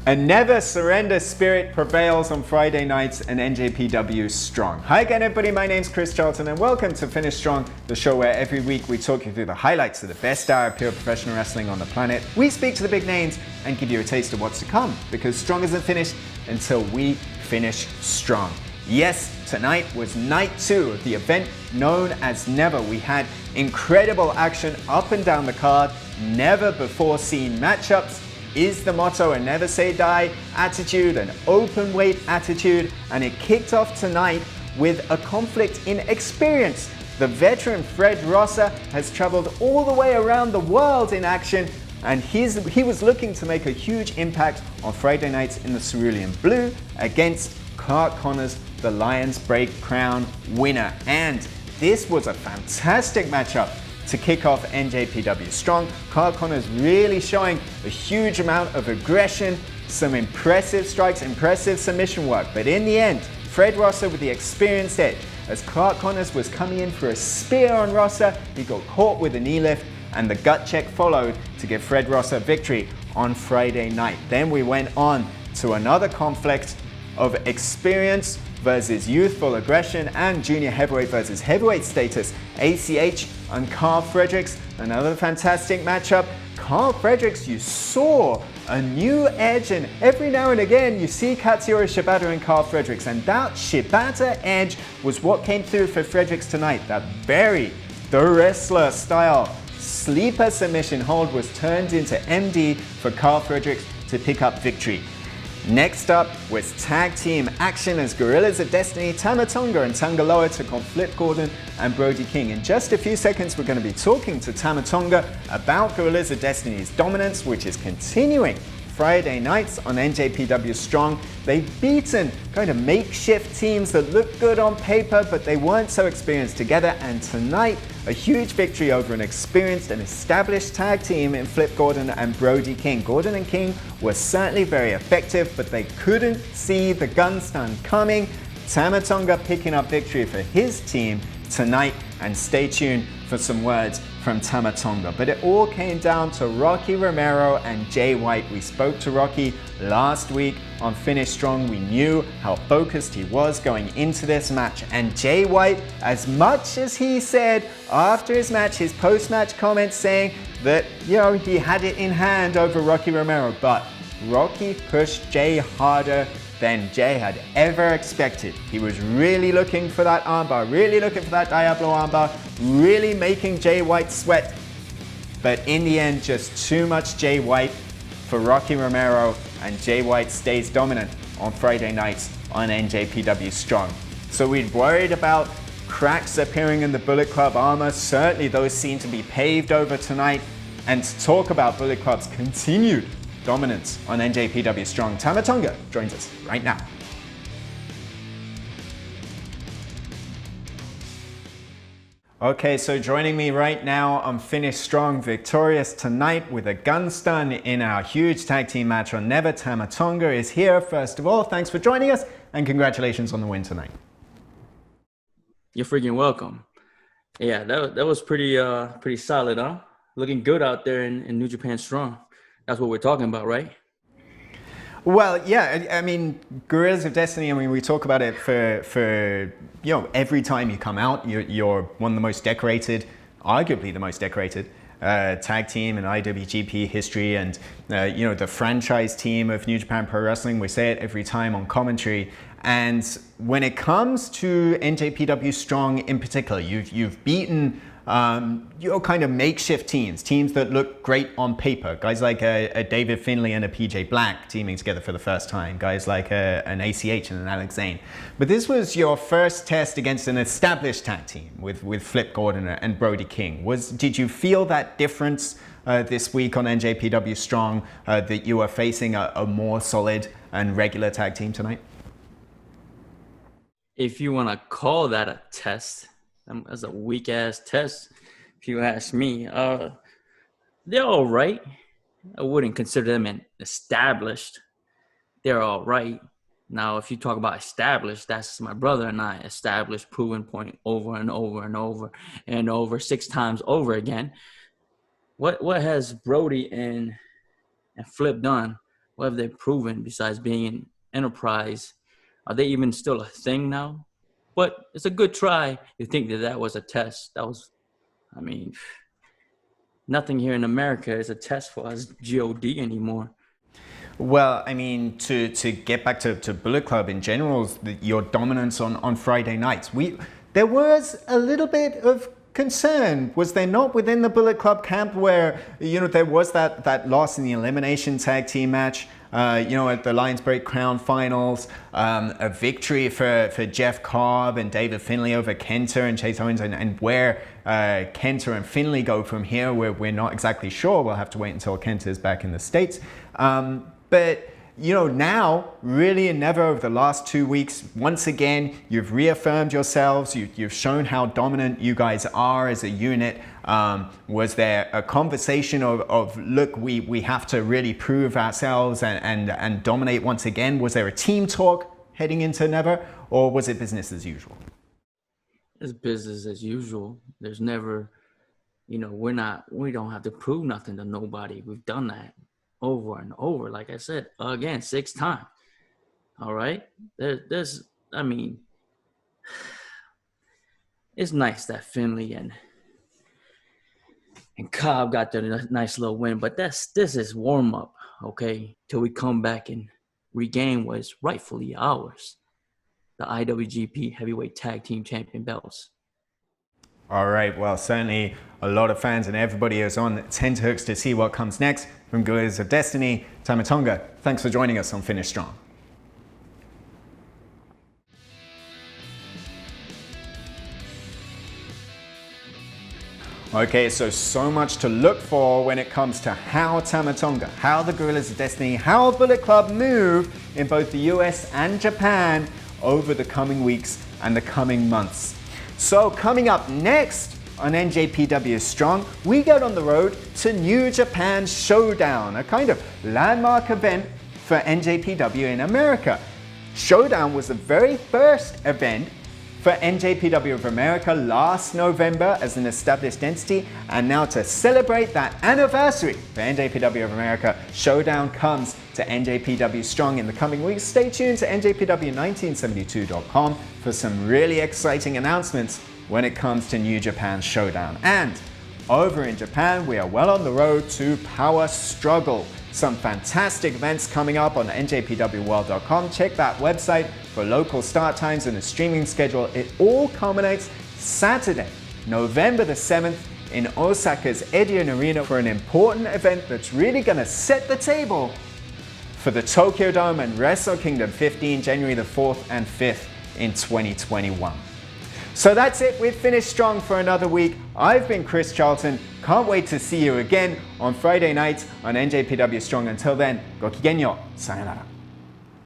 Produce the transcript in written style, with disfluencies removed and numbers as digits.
A never surrender spirit prevails on Friday nights and NJPW Strong. Hi again everybody, my name's Chris Charlton and welcome to Finish Strong, the show where every week we talk you through the highlights of the best hour of pure professional wrestling on the planet. We speak to the big names and give you a taste of what's to come, because Strong isn't finished until we finish strong. Yes, tonight was night 2 of the event known as Never. We had incredible action up and down the card, never before seen matchups. Is the motto a never say die attitude, an open weight attitude, and it kicked off tonight with a conflict in experience. The veteran Fred Rosser has traveled all the way around the world in action, and he was looking to make a huge impact on Friday nights in the cerulean blue against Clark Connors, the Lions Break Crown winner. And this was a fantastic matchup to kick off NJPW Strong. Clark Connors really showing a huge amount of aggression, some impressive strikes, impressive submission work. But in the end, Fred Rosser with the experienced edge. As Clark Connors was coming in for a spear on Rosser, he got caught with a knee lift, and the gut check followed to give Fred Rosser victory on Friday night. Then we went on to another conflict of experience versus youthful aggression and junior heavyweight versus heavyweight status. ACH and Carl Fredericks, another fantastic matchup. Carl Fredericks, you saw a new edge, and every now and again you see Katsuyori Shibata and Carl Fredericks, and that Shibata edge was what came through for Fredericks tonight. That very the wrestler style sleeper submission hold was turned into MD for Carl Fredericks to pick up victory. Next up was tag team action as Gorillas of Destiny, Tama Tonga and Tangaloa took on Flip Gordon and Brody King. In just a few seconds, we're going to be talking to Tama Tonga about Gorillas of Destiny's dominance, which is continuing Friday nights on NJPW Strong. They've beaten kind of makeshift teams that look good on paper, but they weren't so experienced together. And tonight, a huge victory over an experienced and established tag team in Flip Gordon and Brody King. Gordon and King were certainly very effective, but they couldn't see the gun stun coming. Tama Tonga picking up victory for his team tonight, and stay tuned for some words from Tama Tonga. But it all came down to Rocky Romero and Jay White. We spoke to Rocky last week on Finish Strong. We knew how focused he was going into this match. And Jay White, as much as he said after his match, his post-match comments saying that, you know, he had it in hand over Rocky Romero, but Rocky pushed Jay harder than Jay had ever expected. He was really looking for that armbar, really looking for that Diablo armbar, really making Jay White sweat. But in the end, just too much Jay White for Rocky Romero, and Jay White stays dominant on Friday nights on NJPW Strong. So we'd worried about cracks appearing in the Bullet Club armor. Certainly those seem to be paved over tonight. And to talk about Bullet Club's continued dominance on NJPW Strong, Tama Tonga joins us right now. Okay, so joining me right now on Finish Strong, victorious tonight with a gun stun in our huge tag team match on Never, Tama Tonga is here. First of all, thanks for joining us and congratulations on the win tonight. You're freaking welcome. Yeah, that was pretty solid, huh? Looking good out there in New Japan Strong. That's what we're talking about, right? Well, yeah, I mean, Gorillas of Destiny, I mean, we talk about it for you know, every time you come out, you're one of the most decorated, arguably the most decorated tag team in IWGP history, and you know, the franchise team of New Japan Pro Wrestling. We say it every time on commentary. And when it comes to NJPW Strong in particular, you've beaten your kind of makeshift teams that look great on paper. Guys like a David Finlay and a PJ Black teaming together for the first time. Guys like an ACH and an Alex Zane. But this was your first test against an established tag team with Flip Gordon and Brody King. Did you feel that difference this week on NJPW Strong, that you were facing a more solid and regular tag team tonight? If you want to call that a test, as a weak ass test, if you ask me, they're all right. I wouldn't consider them an established. They're all right. Now, if you talk about established, that's my brother and I. Established, proven point over and over and over and over, 6 times over again. What has Brody and Flip done What have they proven besides being an enterprise? Are they even still a thing now? But it's a good try. You think that was a test. Nothing here in America is a test for us G.o.D anymore. Well, I mean, to get back to Bullet Club in general, your dominance on Friday nights, there was a little bit of concern, was there not, within the Bullet Club camp, where there was that loss in the elimination tag team match, at the Lions Break Crown Finals, a victory for Jeff Cobb and David Finlay over Kenta and Chase Owens, and where Kenta and Finlay go from here, we're not exactly sure. We'll have to wait until Kenta is back in the States. But now, really and never, over the last 2 weeks, once again, you've reaffirmed yourselves. You've shown how dominant you guys are as a unit. Was there a conversation of look, we have to really prove ourselves and dominate once again? Was there a team talk heading into Never, or was it business as usual? It's business as usual. There's never, we don't have to prove nothing to nobody. We've done that over and over, like I said, again, 6 times. All right, it's nice that Finlay and Cobb got their nice little win, but this is warm up, okay, till we come back and regain what is rightfully ours, the IWGP Heavyweight Tag Team Champion belts. All right, well, certainly a lot of fans and everybody is on tenterhooks to see what comes next from Gorillas of Destiny. Tama Tonga, thanks for joining us on Finish Strong. Okay, so much to look for when it comes to how Tama Tonga, how the Gorillas of Destiny, how Bullet Club move in both the US and Japan over the coming weeks and the coming months. So coming up next on NJPW Strong, we get on the road to New Japan Showdown, a kind of landmark event for NJPW in America. Showdown was the very first event for NJPW of America last November as an established entity, and now to celebrate that anniversary for NJPW of America, Showdown comes to NJPW Strong in the coming weeks. Stay tuned to NJPW1972.com for some really exciting announcements when it comes to New Japan Showdown. And over in Japan, we are well on the road to Power Struggle. Some fantastic events coming up on njpwworld.com. Check that website for local start times and the streaming schedule. It all culminates Saturday, November the 7th in Osaka's Edion Arena for an important event that's really going to set the table for the Tokyo Dome and Wrestle Kingdom 15, January the 4th and 5th in 2021. So that's it, we've finished strong for another week. I've been Chris Charlton. Can't wait to see you again on Friday nights on NJPW Strong. Until then, go kigenyo. Sayonara.